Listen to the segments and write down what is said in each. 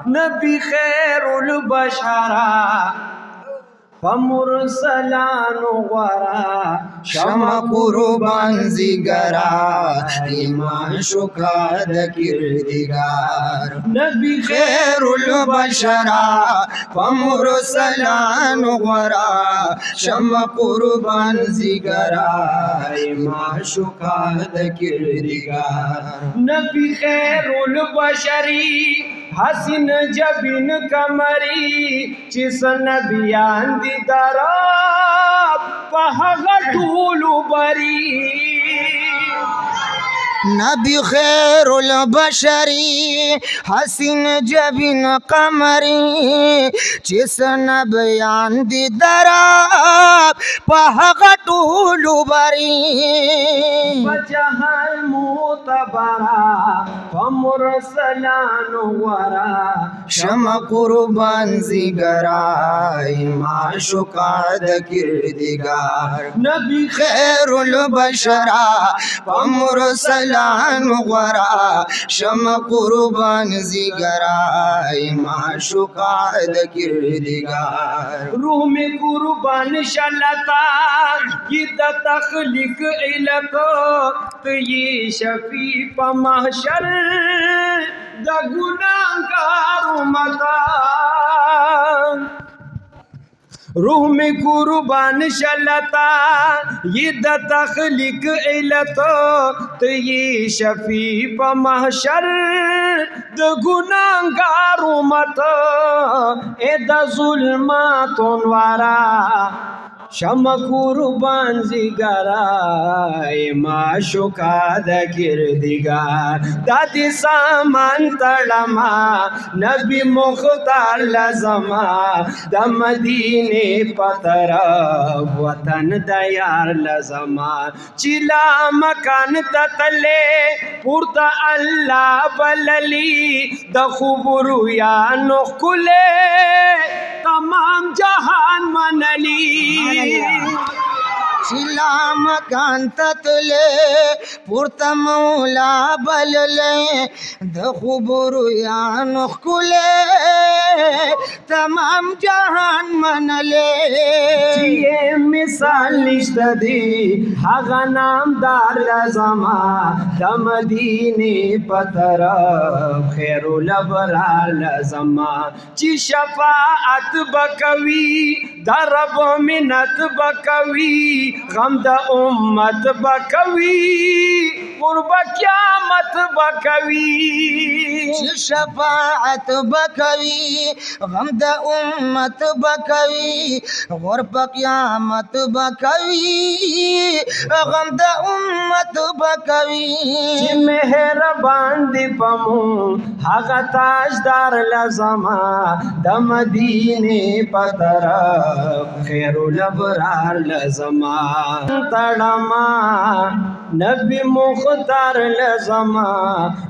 नबी खैरुल बशरा मुरसलानु वरा शमा कुर्बान जिगरा इमान शुकाद किरदिगार नबी खैरुल बशरा मुरसलान वरा शमा कुर्बान जिगरा इमान शुकाद किरदिगार नबी खैरुल बशरी हसीन जबिन कमरी चिस नबियान दी दरा पहगटूलु बरी नबी खैरुल बशरी हसीन जबिन कमरी चिस नबियान दी दरा पहगटूलु बरी वजहल मुतबरा मुरसलानु वरा शमा कुर्बान जिगरा माशुकाद किरदिगार नबी खैरुल बशरा मुरसलान वरा शमा कुर्बान जिगरा माशुकाद किरदिगार रूह में कुर्बान शलता ये तख्लीक इलत तो ये शफी पमहशर द गुनाहगार मता रूह में कुर्बान शलता ये द तख्लीक इलत तो ये शफी पमहशर द गुनाहगार मता ए द जुल्मातुन वारा शम कुर्बान जिगरा माशुका द किरदिगार दादी सामान तड़मा नबी मुख्तार लजमा द मदीने पतर वतन दयार लजमा चिला मकान ततले पुरता अल्लाह बलली द खुबरू या नुकुले तमाम जहान मनली सिलाम कांततले पुरता मौला बलले दखुबरु यान खुले तमाम जहान मनले ये मिसाल निश्तदी हागा नामदार लजमा दमदीने पतर खैरुल अबरार लजमा ची शफाअत बकवी दरब मिनत बकवी गम द उम्मत बकवी कुर्ब क़यामत बकवी शफाअत बकवी गम द उम्मत बकवी गुरब क़यामत बकवी गम द उम्मत बकवी मेहरबान दी पमु हागा ताजदार लजमा द मदीने पतर खैरुल अबरार लजमा तड़मा नबी मुख्तार लजमा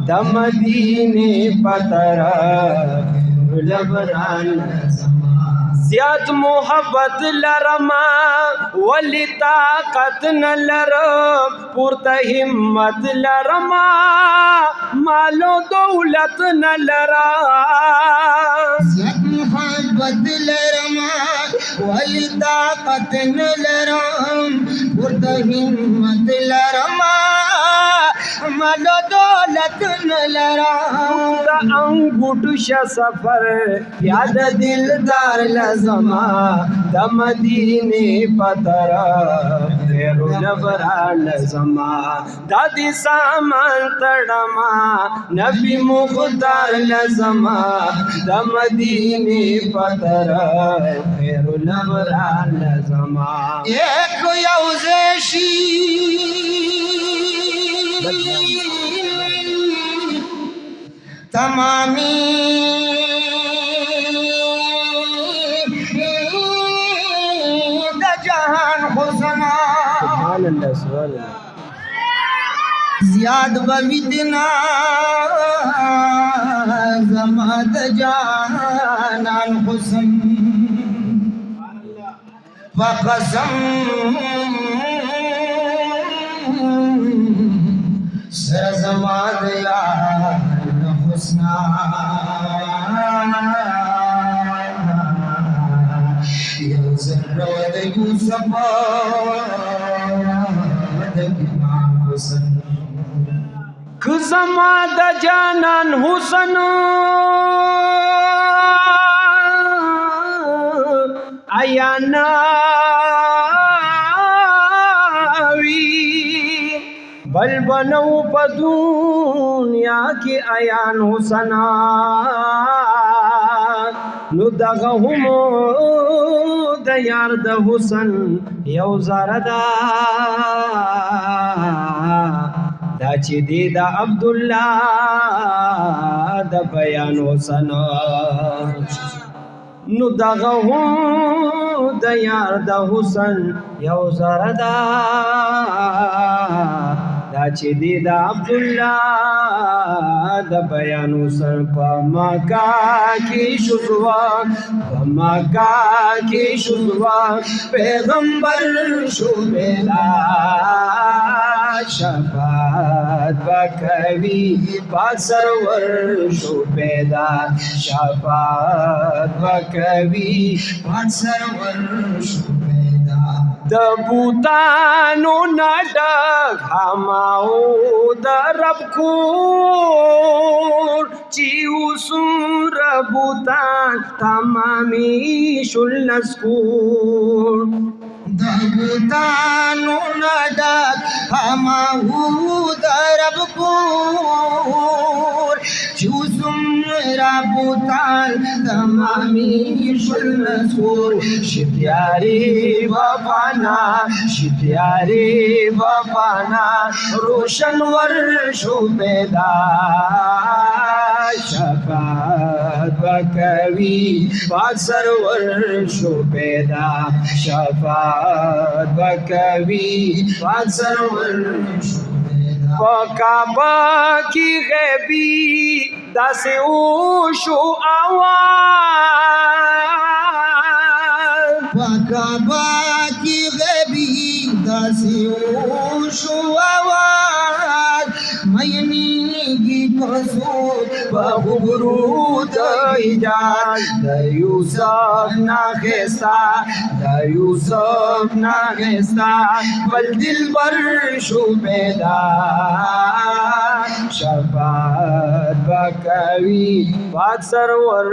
द मदीने पतर खैरुल अबरार लजमा ज़्याद मोहब्बत लरमा वली ताकत न लरम पुरता हिम्मत लरमा मालो दौलत न लरा मोहब्बत लरमा वली ताकत न लरम पुरता हिम्मत लरमा मालो दौलत न लरा अंगूठ सफर याद दिलदार लजमा द मदीने पतर खैरुल अबरार लजमा दादी सामान तड़मा नबी मुख्तार लजमा द मदीने पतर खैरुल अबरार लजमा एक यौज़ेशी तमामी द जहान हुस्ना ज़ियाद बविदना ज़माद जहान हुस्न फ़क़सम सरज़माद यार हुस्ना شفاعت امام حسن که زما د جانان حسن آیا ناوی بل بنو په دنیا کې آیان حسن نو دغه هم د یار د حسن یو زاره ده دا چې دی د عبدالله د بیان حسن نو دغه هم د یار د حسن یو زاره ده دا چې دی د عبدالله د بیان حسن په مکه کې شوزوا په مکه کې شوزوا پیغمبر شو بلا شفاعت بکوي پاک سرور شو پیدا شفاعت بکوي پاک سرور شو پیدا د بوتانو نډک هماو د رب کور چې اوسور بوتان تمامي شل نسکور د بوتانو نډک هماو د رب کور چې اوسور بوتان تمامي شل نسکور شتیاری وفانا شتیاری وفانا روشن ور شو پیدا شفاعت بکوي پاک سرور شو پیدا شفاعت بکوي پاک سرور شو پیدا پکابا کی غیبی داسې وشو آواز پکابا کی غیبی داسې وشو آواز مینیږي قصور په غبرو د ایجاد د یوسف ناخستا د یوسف ناخستا بل دلبر شو پیدا شفاعت بکوي پاک سرور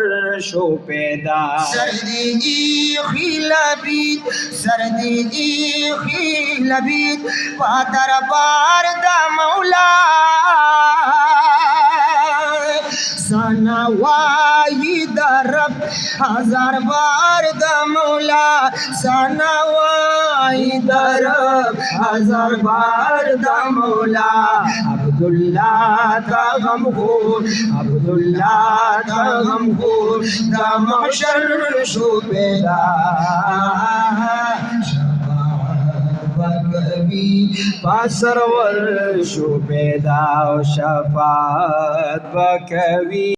شو پیدا سردی خیلبید سردی خیلبید پاتر بار دا مولا سنا وای دا رب هزار بار دا مولا سنا وای دا رب هزار بار دا مولا عبدالله تا غمخور عبدالله تا غمخور دا محشر شو پیدا بکوي پاک سرور شو پیدا شفاعت بکوي